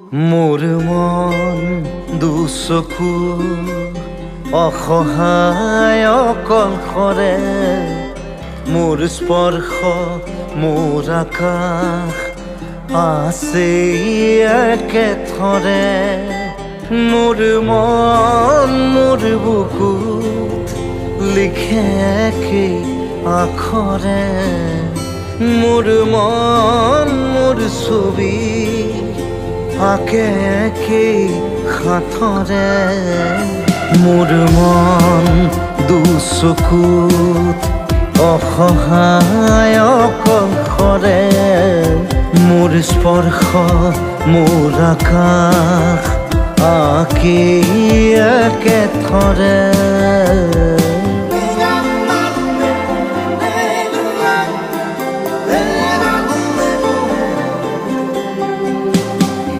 মোৰ মন দুচকু অসহায় অকলশৰে মোৰ স্পৰ্শ মোৰ আকাশ আছে একেথৰে মোৰ মন মোৰ বুকুত লিখে কি আখৰে মোৰ মন মোৰ ছবি আকে কি হাতৰে মোৰ মন দুচকুত অসহায় অকলশৰে মোৰ স্পৰ্শ মোৰ আকাশ আকি একেথৰে